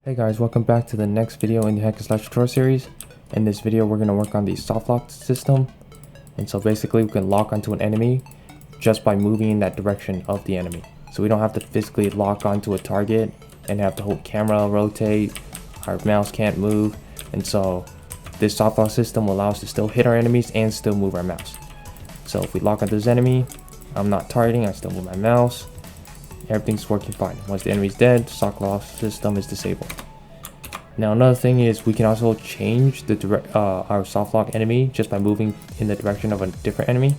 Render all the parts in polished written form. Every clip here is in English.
Hey guys, welcome back to the next video in the hack and slash tutorial series. In this video we're going to work on the soft lock system, and so basically we can lock onto an enemy just by moving in that direction of the enemy. So we don't have to physically lock onto a target and have to hold camera, rotate, our mouse can't move, and so this soft lock system will allow us to still hit our enemies and still move our mouse. So if we lock onto this enemy, I'm not targeting, I still move my mouse. Everything's working fine. Once the enemy's dead, soft lock system is disabled. Now another thing is we can also change the our soft lock enemy just by moving in the direction of a different enemy.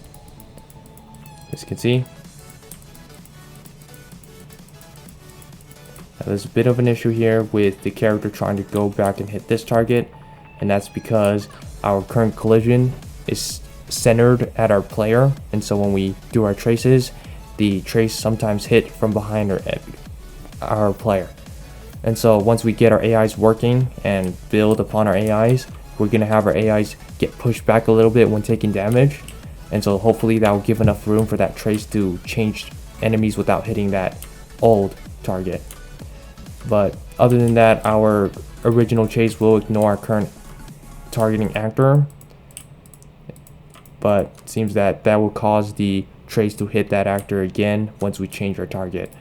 As you can see. Now there's a bit of an issue here with the character trying to go back and hit this target, and that's because our current collision is centered at our player, and so when we do our traces, the trace sometimes hit from behind our player. And so once we get our AIs working and build upon our AIs, we're going to have our AIs get pushed back a little bit when taking damage. And so hopefully that will give enough room for that trace to change enemies without hitting that old target. But other than that, our original chase will ignore our current targeting actor. But it seems that will cause the trace to hit that actor again once we change our target.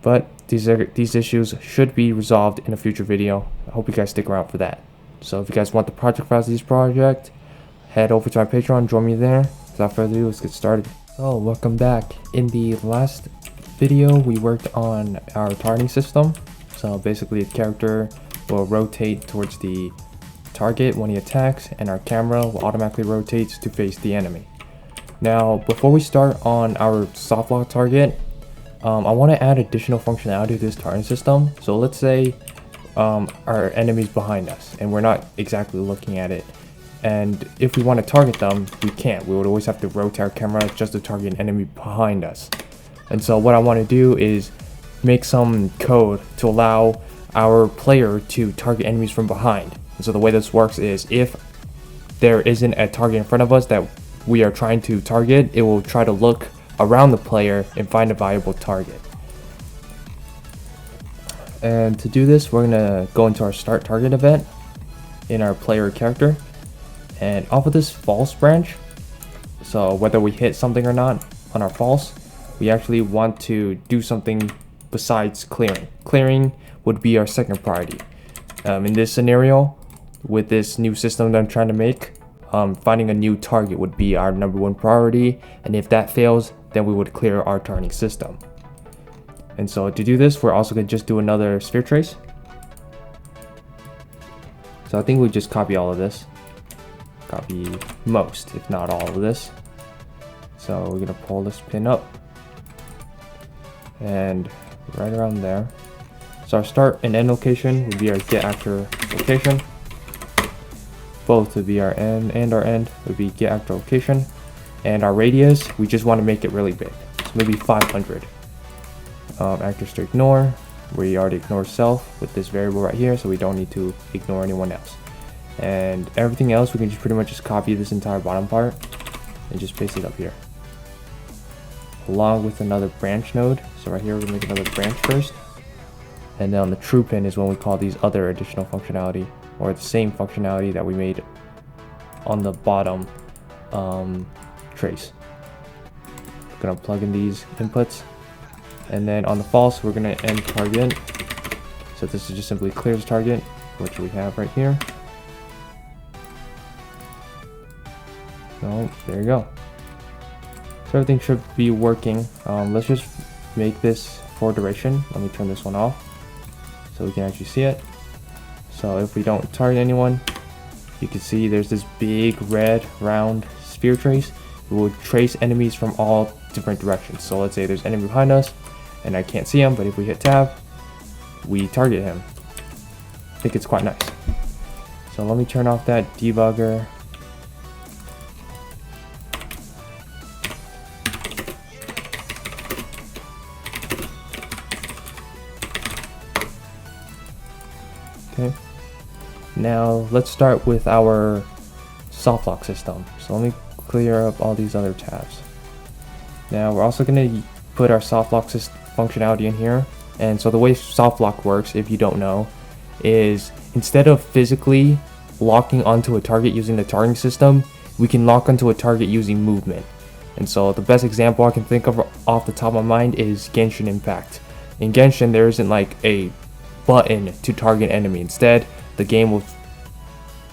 But these issues should be resolved in a future video. I hope you guys stick around for that. So if you guys want the project files of this project, head over to my Patreon, join me there. Without further ado, let's get started. So welcome back. In the last video we worked on our targeting system. So basically the character will rotate towards the target when he attacks, and our camera will automatically rotate to face the enemy. Now before we start on our soft lock target, I want to add additional functionality to this targeting system. So let's say our enemy's behind us and we're not exactly looking at it, and if we want to target them, we can't. We would always have to rotate our camera just to target an enemy behind us. And so what I want to do is make some code to allow our player to target enemies from behind. And so the way this works is if there isn't a target in front of us that we are trying to target, it will try to look around the player and find a viable target. And to do this, we're gonna go into our start target event in our player character, and off of this false branch, so whether we hit something or not on our false, we actually want to do something besides clearing. Clearing would be our second priority. In this scenario, with this new system that I'm trying to make, finding a new target would be our #1 priority, and if that fails, then we would clear our targeting system. And so to do this, we're also going to just do another sphere trace. So I think we just copy all of this. Copy most, if not all of this. So we're going to pull this pin up. And right around there. So our start and end location would be our get actor location. Both would be our end, and our end would be get actor location. And our radius, we just want to make it really big, so maybe 500. Actors to ignore, we already ignore self with this variable right here, so we don't need to ignore anyone else. And everything else, we can just pretty much just copy this entire bottom part and just paste it up here, along with another branch node. So right here, we're gonna make another branch first, and then on the true pin is when we call these other additional functionality, or the same functionality that we made on the bottom trace. We're gonna plug in these inputs, and then on the false, we're gonna end target. So this is just simply clears target, which we have right here. So there you go. So everything should be working. Let's just make this for duration. Let me turn this one off so we can actually see it. So if we don't target anyone, you can see there's this big red round sphere trace. We will trace enemies from all different directions. So let's say there's an enemy behind us and I can't see him, but if we hit tab, we target him. I think it's quite nice. So let me turn off that debugger. Okay. Now let's start with our soft lock system. So let me clear up all these other tabs. Now we're also going to put our soft lock functionality in here, And so the way soft lock works, if you don't know, is instead of physically locking onto a target using the targeting system, we can lock onto a target using movement. And so the best example I can think of off the top of my mind is Genshin Impact. In Genshin, there isn't like a button to target enemy. Instead, the game will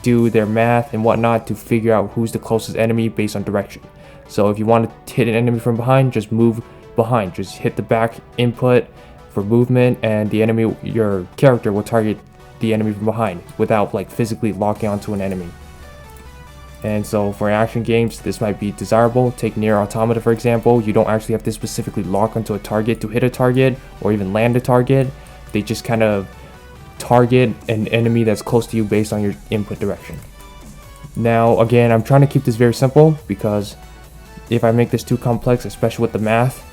do their math and whatnot to figure out who's the closest enemy based on direction. So if you want to hit an enemy from behind, just move behind. Just hit the back input for movement, and the enemy, your character, will target the enemy from behind without like physically locking onto an enemy. And so for action games, this might be desirable. Take Nier Automata for example. You don't actually have to specifically lock onto a target to hit a target or even land a target. They just kind of target an enemy that's close to you based on your input direction. Now again, I'm trying to keep this very simple because if I make this too complex, especially with the math,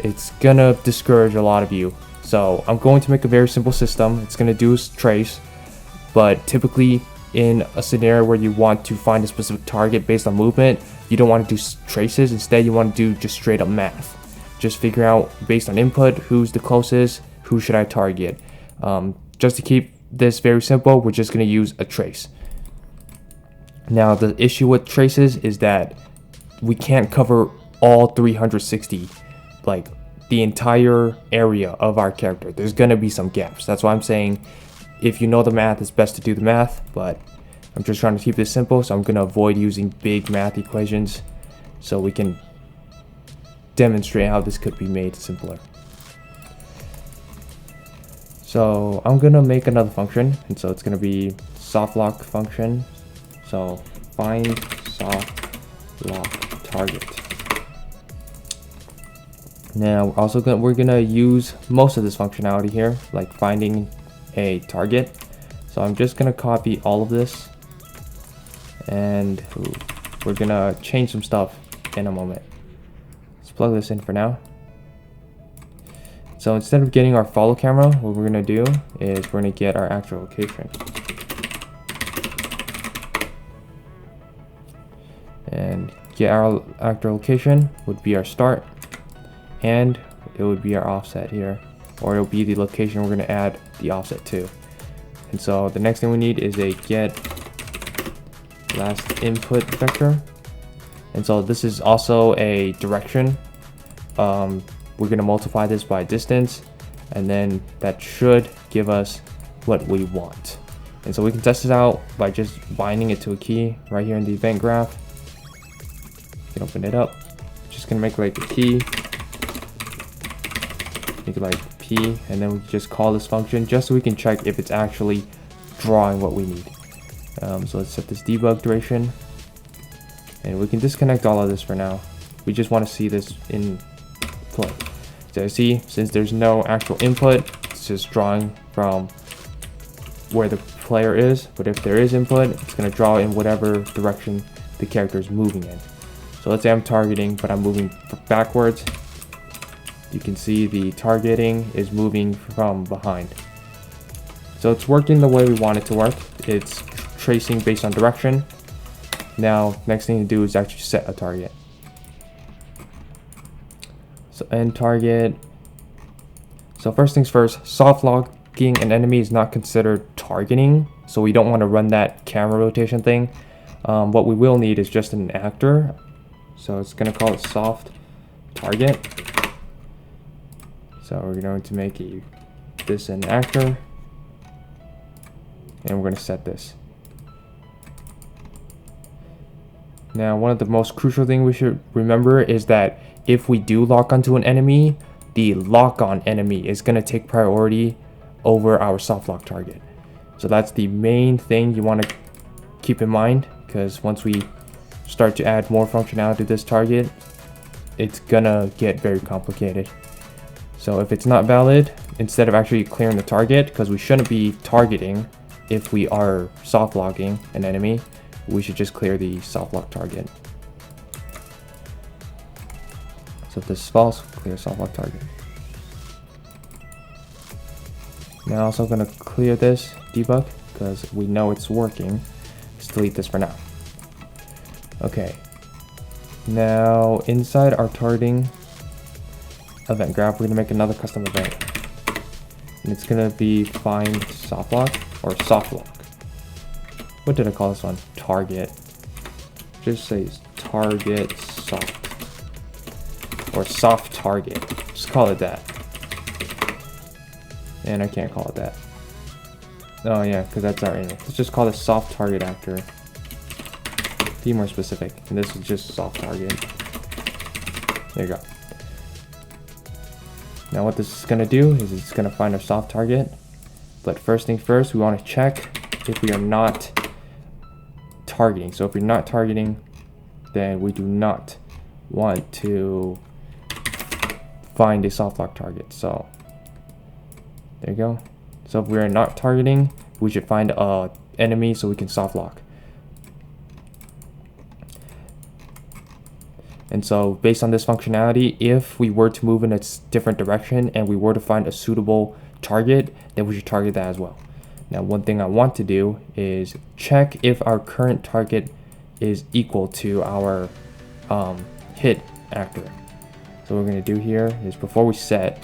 it's gonna discourage a lot of you. So I'm going to make a very simple system. It's gonna do trace, but typically in a scenario where you want to find a specific target based on movement, you don't want to do traces. Instead, you want to do just straight up math. Just figure out based on input who's the closest, who should I target. Just to keep this very simple, we're just going to use a trace. Now the issue with traces is that we can't cover all 360, like the entire area of our character. There's going to be some gaps. That's why I'm saying if you know the math, it's best to do the math, but I'm just trying to keep this simple, so I'm going to avoid using big math equations so we can demonstrate how this could be made simpler. So I'm gonna make another function, and so it's gonna be soft lock function. So find soft lock target. Now we're gonna use most of this functionality here, like finding a target. So I'm just gonna copy all of this, and we're gonna change some stuff in a moment. Let's plug this in for now. So instead of getting our follow camera, what we're going to do is we're going to get our actual location. And get our actual location would be our start, and it would be our offset here, or it'll be the location we're going to add the offset to. And so the next thing we need is a get last input vector. And so this is also a direction. We're going to multiply this by distance, and then that should give us what we want. And so we can test this out by just binding it to a key right here in the event graph. You can open it up. Just going to make like a key. Make it like P, and then we can just call this function just so we can check if it's actually drawing what we need. So let's set this debug duration, and we can disconnect all of this for now. We just want to see this in play. So you see, since there's no actual input, it's just drawing from where the player is. But if there is input, it's going to draw in whatever direction the character is moving in. So let's say I'm targeting, but I'm moving backwards. You can see the targeting is moving from behind. So it's working the way we want it to work. It's tracing based on direction. Now, next thing to do is actually set a target. So end target. So first things first, soft locking an enemy is not considered targeting, so we don't want to run that camera rotation thing. What we will need is just an actor. So it's going to call it soft target. So we're going to make this an actor, and we're going to set this. Now, one of the most crucial things we should remember is that if we do lock onto an enemy, the lock-on enemy is going to take priority over our soft lock target. So that's the main thing you want to keep in mind, because once we start to add more functionality to this target, it's gonna get very complicated. So if it's not valid, instead of actually clearing the target, because we shouldn't be targeting if we are soft locking an enemy, we should just clear the soft lock target. So if this is false, clear soft lock target. Now also going to clear this debug because we know it's working. Let's delete this for now. Okay. Now inside our targeting event graph, we're going to make another custom event. and it's gonna be find soft lock or soft lock. What did I call this one? Target. Just say target soft or soft target. Just call it that. And I can't call it that. Oh yeah, because that's our enemy. Let's just call this soft target actor. Be more specific. And this is just soft target. There you go. Now what this is going to do is it's going to find our soft target. But first thing first, we want to check if we are not targeting. So if we're not targeting, then we do not want to find a soft lock target. So there you go. So if we're not targeting, we should find a enemy so we can soft lock. And so based on this functionality, if we were to move in a different direction and we were to find a suitable target, then we should target that as well. Now, one thing I want to do is check if our current target is equal to our hit actor. So what we're going to do here is before we set,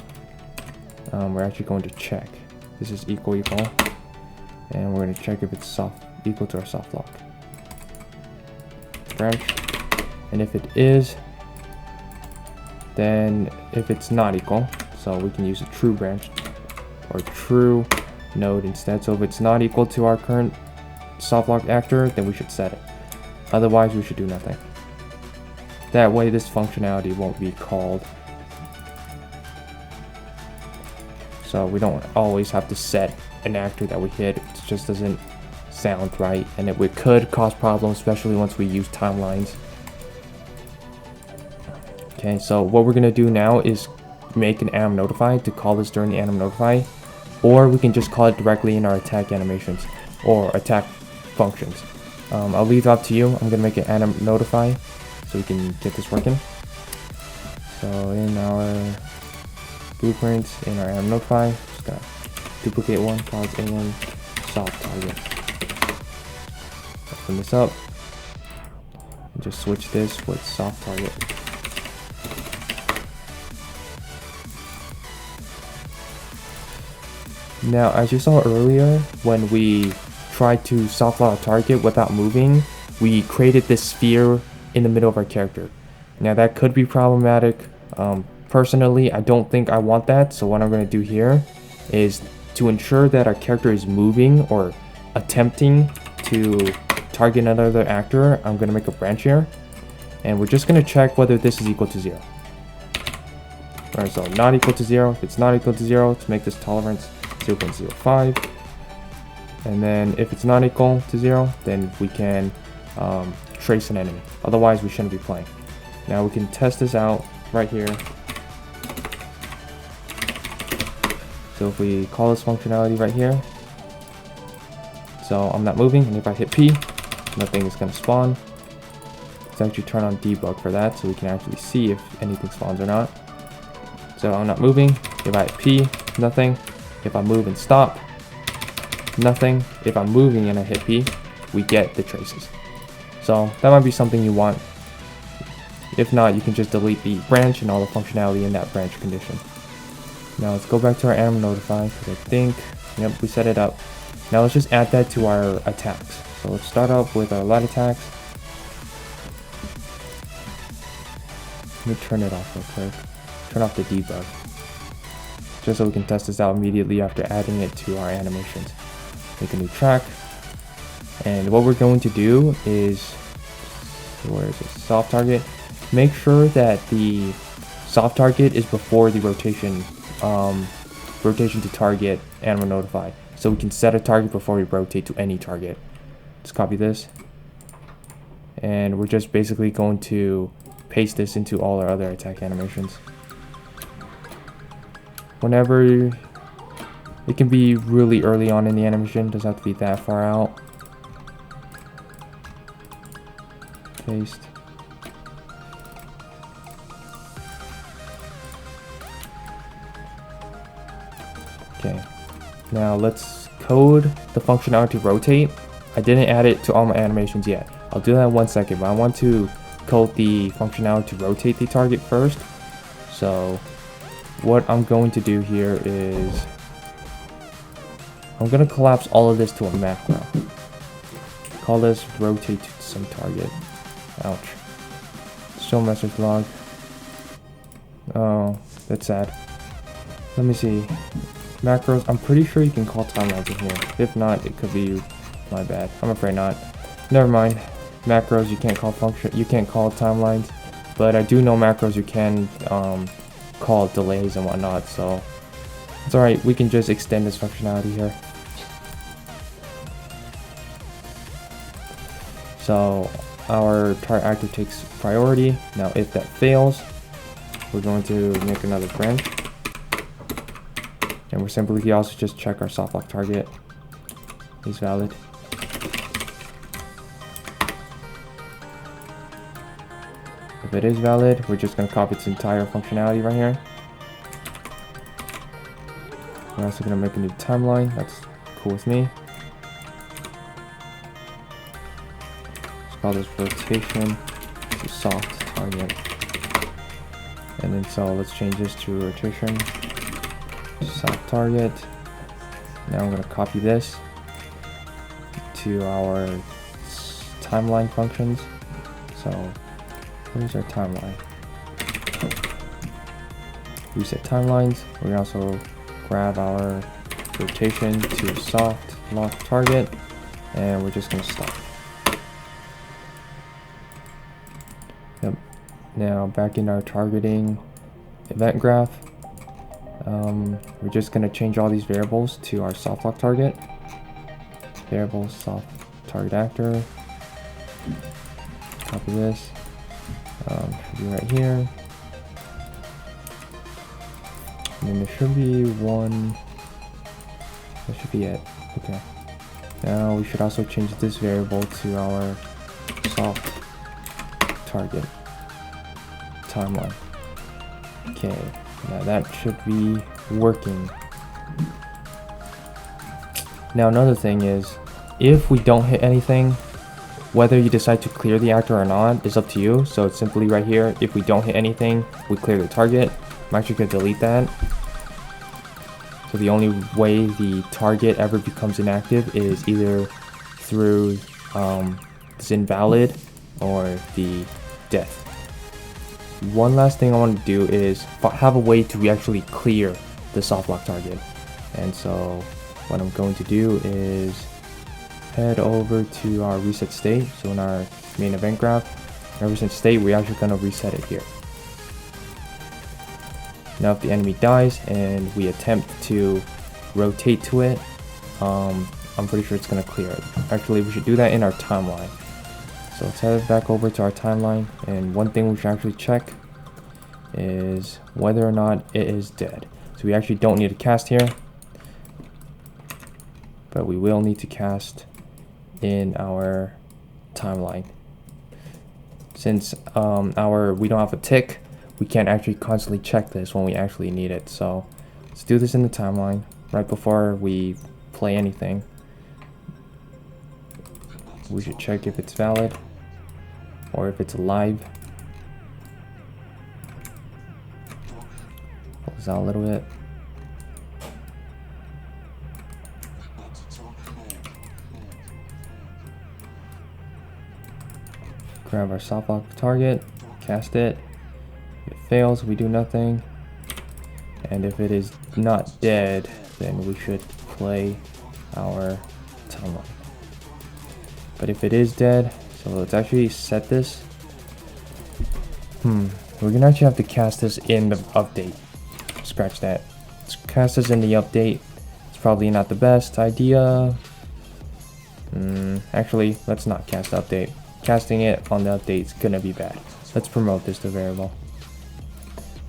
we're actually going to check. This is equal, and we're going to check if it's equal to our soft lock branch. And if it is, then if it's not equal, so we can use a true branch or true node instead. So if it's not equal to our current soft lock actor, then we should set it. Otherwise, we should do nothing. That way, this functionality won't be called. So we don't always have to set an actor that we hit. It just doesn't sound right, and it could cause problems, especially once we use timelines. Okay, so what we're gonna do now is make an anim notify to call this during the anim notify, or we can just call it directly in our attack animations or attack functions. I'll leave it up to you. I'm gonna make an anim notify so we can get this working. So in our blueprints, in our anim notify, just gonna duplicate one, call it A1 soft target. Open this up and just switch this with soft target. Now, as you saw earlier, when we tried to soft lock a target without moving, we created this sphere in the middle of our character. Now, that could be problematic. Personally, I don't think I want that. So what I'm going to do here is to ensure that our character is moving or attempting to target another actor, I'm going to make a branch here. And we're just going to check whether this is equal to 0. Alright, so not equal to 0. If it's not equal to 0, let's make this tolerance 0.05, and then if it's not equal to 0, then we can trace an enemy. Otherwise, we shouldn't be playing. Now we can test this out right here. So if we call this functionality right here, so I'm not moving, and if I hit P, nothing is going to spawn. Let's actually turn on debug for that so we can actually see if anything spawns or not. So I'm not moving. If I hit P, nothing. If I move and stop, nothing. If I'm moving and I hit P, we get the traces. So that might be something you want. If not, you can just delete the branch and all the functionality in that branch condition. Now let's go back to our anim notify because I think, yep, we set it up. Now let's just add that to our attacks. So let's start out with our light attacks. Let me turn it off real quick. Turn off the debug, just so we can test this out immediately after adding it to our animations. Make a new track, and what we're going to do is, where is it? Soft target. Make sure that the soft target is before the rotation to target anim notify, so we can set a target before we rotate to any target. Let's copy this, and we're just basically going to paste this into all our other attack animations. Whenever, it can be really early on in the animation, doesn't have to be that far out. Paste. Okay, now let's code the functionality to rotate. I didn't add it to all my animations yet. I'll do that in 1 second, but I want to code the functionality to rotate the target first. So what I'm going to do here is I'm gonna collapse all of this to a macro. Call this rotate to some target. Ouch. Show message log. Oh, that's sad. Let me see. Macros, I'm pretty sure you can call timelines in here. If not, it could be my bad. I'm afraid not. Never mind. Macros, you can't call timelines. But I do know macros you can call delays and whatnot, so it's alright, we can just extend this functionality here. So our target actor takes priority. Now if that fails, we're going to make another branch. And we're simply also just check our soft lock target is valid. If it is valid, we're just going to copy its entire functionality right here. We're also going to make a new timeline. That's cool with me. Let's call this rotation to soft target. And then so let's change this to rotation to soft target. Now I'm going to copy this to our timeline functions. So where's our timeline? Reset timelines. We can also grab our rotation to soft lock target, and we're just going to stop. Yep. Now back in our targeting event graph, we're just going to change all these variables to our soft lock target. Variable soft target actor. Copy this. Should be right here. And then there should be one. That should be it. Okay. Now we should also change this variable to our soft target timeline. Okay. Now that should be working. Now another thing is, if we don't hit anything, whether you decide to clear the actor or not is up to you. So it's simply right here. If we don't hit anything, we clear the target. I'm actually going to delete that. So the only way the target ever becomes inactive is either through this invalid or the death. One last thing I want to do is have a way to actually clear the soft lock target. And so what I'm going to do is head over to our reset state. So in our main event graph, our reset state, we're actually going to reset it here. Now if the enemy dies and we attempt to rotate to it, I'm pretty sure it's going to clear it. Actually, we should do that in our timeline. So let's head back over to our timeline, and one thing we should actually check is whether or not it is dead. So we actually don't need to cast here, but we will need to cast in our timeline. Since we don't have a tick, we can't actually constantly check this when we actually need it. So let's do this in the timeline right before we play anything. We should check if it's valid or if it's alive. Pull this out a little bit. Grab our soft lock target, cast it. If it fails, we do nothing. And if it is not dead, then we should play our timeline. But if it is dead, so let's actually set this. We're gonna actually have to cast this in the update. Scratch that. Let's cast this in the update. It's probably not the best idea. Actually, let's not cast update. Casting it on the update is gonna be bad. Let's promote this to variable.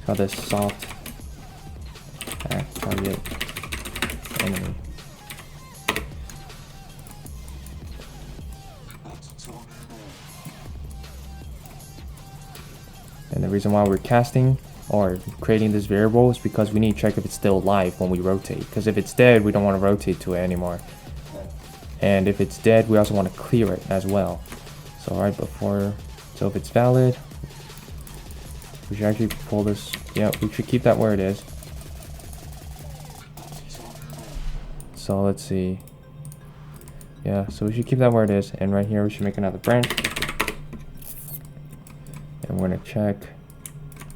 Call this soft target enemy. And the reason why we're casting or creating this variable is because we need to check if it's still alive when we rotate. Because if it's dead, we don't want to rotate to it anymore. And if it's dead, we also want to clear it as well. So right before, so if it's valid, we should actually pull this. Yeah, we should keep that where it is. So let's see. Yeah, so we should keep that where it is, and right here we should make another branch, and we're gonna check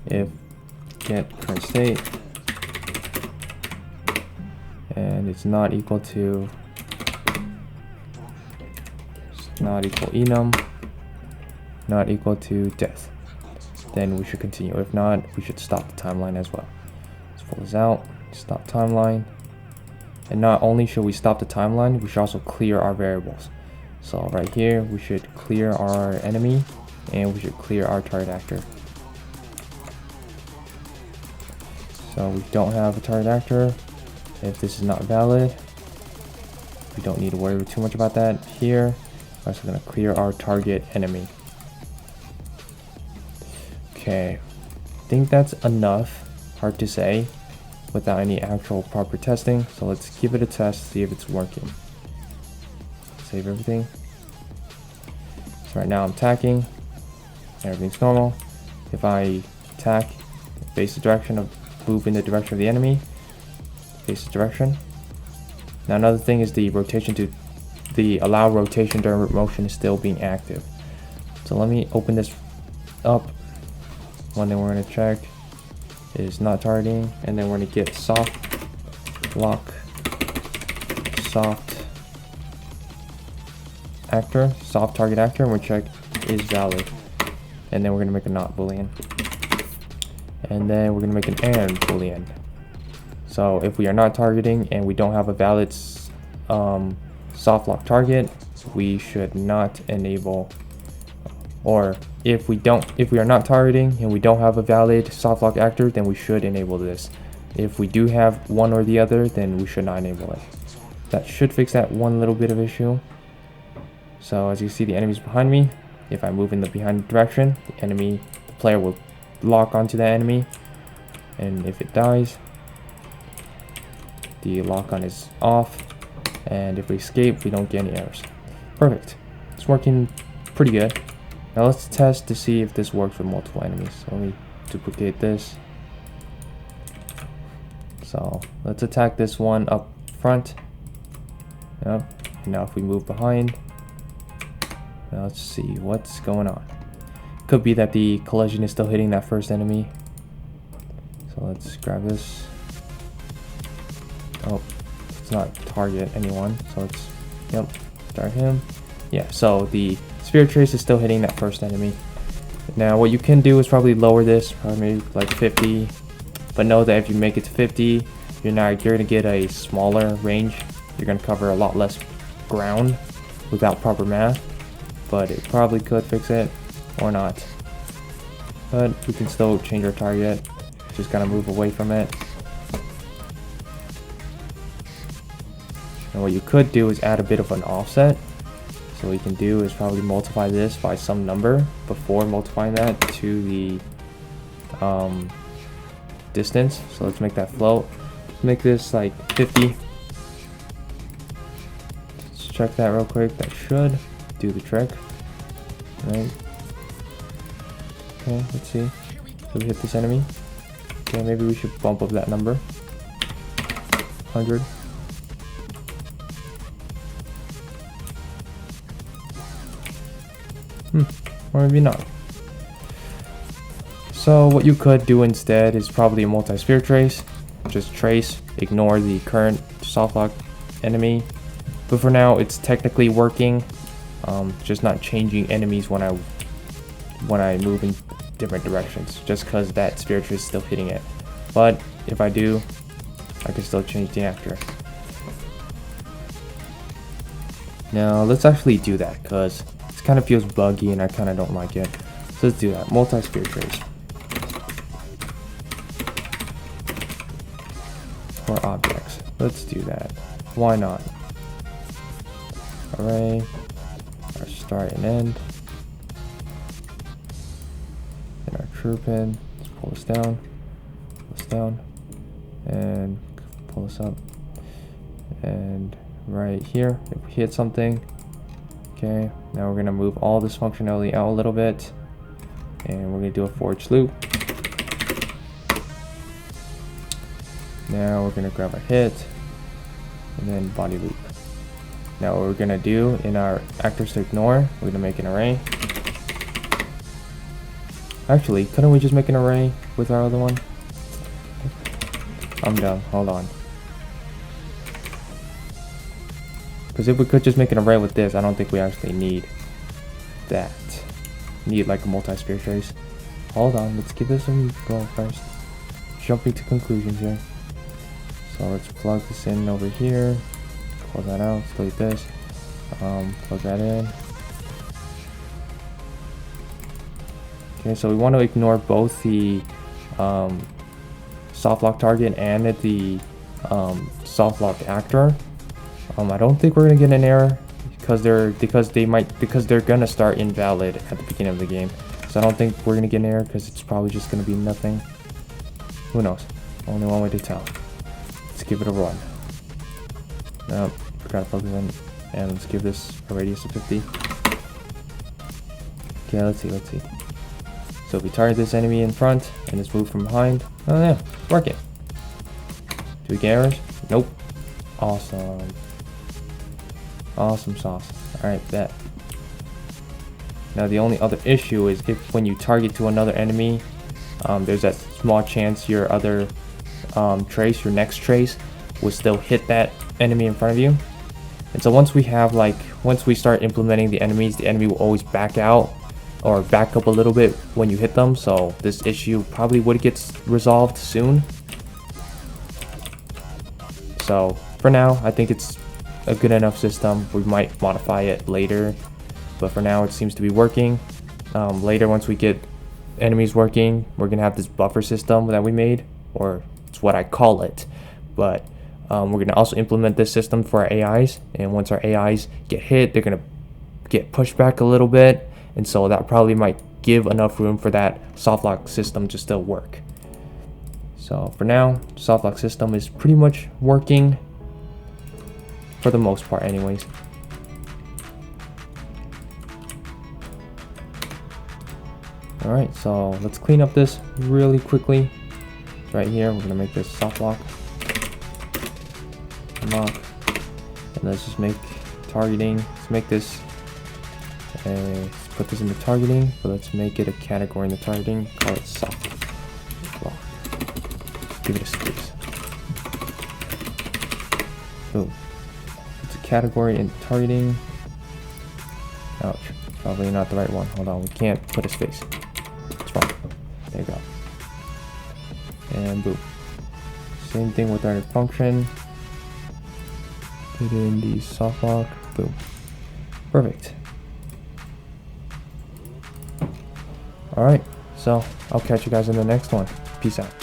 if get current state, and it's not equal to, it's not equal enum, not equal to death, then we should continue. If not, we should stop the timeline as well. Let's pull this out, stop timeline. And not only should we stop the timeline, we should also clear our variables. So right here, we should clear our enemy, and we should clear our target actor. So we don't have a target actor. If this is not valid, we don't need to worry too much about that. Here, we're also going to clear our target enemy. Okay, I think that's enough. Hard to say without any actual proper testing. So let's give it a test, see if it's working. Save everything. So right now I'm attacking, everything's normal. If I attack, face the direction of, move in the direction of the enemy, face the direction. Now another thing is the rotation to, the allow rotation during motion is still being active. So let me open this up. One thing we're going to check is not targeting, and then we're going to get soft lock, soft actor, soft target actor, and we'll check is valid, and then we're going to make a not boolean, and then we're going to make an and boolean. So if we are not targeting and we don't have a valid soft lock target, we should not enable, or if we are not targeting and we don't have a valid soft lock actor, then we should enable this. If we do have one or the other, then we should not enable it. That should fix that one little bit of issue. So as you see, the enemy's behind me. If I move in the behind direction, the player will lock onto the enemy, and if it dies, the lock on is off, and if we escape, we don't get any errors. Perfect. It's working pretty good. Now let's test to see if this works with multiple enemies. So let me duplicate this. So let's attack this one up front. Yep. Now if we move behind, now let's see what's going on. Could be that the collision is still hitting that first enemy. So let's grab this. Oh, it's not target anyone. So let's, yep, start him. Yeah, so the sphere trace is still hitting that first enemy. Now what you can do is probably lower this, probably maybe like 50, but know that if you make it to 50, you're gonna get a smaller range. You're gonna cover a lot less ground without proper math, but it probably could fix it or not. But we can still change our target, just gotta move away from it. And what you could do is add a bit of an offset. So what you can do is probably multiply this by some number before multiplying that to the distance. So let's make that float. Make this like 50. Let's check that real quick. That should do the trick. Right. Okay, let's see. Did we hit this enemy? Okay, maybe we should bump up that number. 100. Or maybe not. So what you could do instead is probably a multi-sphere trace. Just trace, ignore the current soft lock enemy. But for now, it's technically working. Just not changing enemies when I move in different directions, just because that sphere trace is still hitting it. But if I do, I can still change the actor. Now let's actually do that, because it kind of feels buggy and I kind of don't like it. So let's do that. Multi-sphere trace. For objects. Let's do that. Why not? Array. Our start and end. Then our true pin. Let's pull this down. Pull this down. And pull this up. And right here, if we hit something. Okay, now we're gonna move all this functionality out a little bit, and we're gonna do a for each loop. Now we're gonna grab a hit, and then body loop. Now what we're gonna do in our actors to ignore, we're gonna make an array. Actually, couldn't we just make an array with our other one? I'm done, hold on. Because if we could just make an array with this, I don't think we actually need that. Need like a multi-sphere trace. Hold on, let's give this some go first. Jumping to conclusions here. So let's plug this in over here. Close that out, let's delete this. Plug that in. Okay, so we want to ignore both the soft lock target and the soft lock actor. I don't think we're gonna get an error because they're gonna start invalid at the beginning of the game. So I don't think we're gonna get an error because it's probably just gonna be nothing. Who knows? Only one way to tell. Let's give it a run. Nope, forgot to plug this in, and let's give this a radius of 50. Okay, let's see. So if we target this enemy in front and it's moved from behind, oh yeah, it's working. Do we get errors? Nope. Awesome. Awesome sauce. Alright, bet. Now the only other issue is if when you target to another enemy, there's that small chance your other trace, your next trace, will still hit that enemy in front of you. And so once we start implementing the enemies, the enemy will always back out or back up a little bit when you hit them. So this issue probably would get resolved soon. So for now, I think it's a good enough system. We might modify it later, but for now it seems to be working. Later, once we get enemies working, we're gonna have this buffer system that we made, or it's what I call it. But we're gonna also implement this system for our AIs, and once our AIs get hit, they're gonna get pushed back a little bit, and so that probably might give enough room for that soft lock system to still work. So for now, soft lock system is pretty much working for the most part anyways. Alright, so let's clean up this really quickly. Right here, we're gonna make this soft lock. Lock. And let's just make targeting. Let's make this let's put this into targeting, but let's make it a category in the targeting. Call it soft lock. Give it a space. Boom. It's a category in targeting. Ouch. Probably not the right one. Hold on, we can't put a space. It's wrong. There you go. And boom. Same thing with our function. Put in the soft lock. Boom. Perfect. Alright, so I'll catch you guys in the next one. Peace out.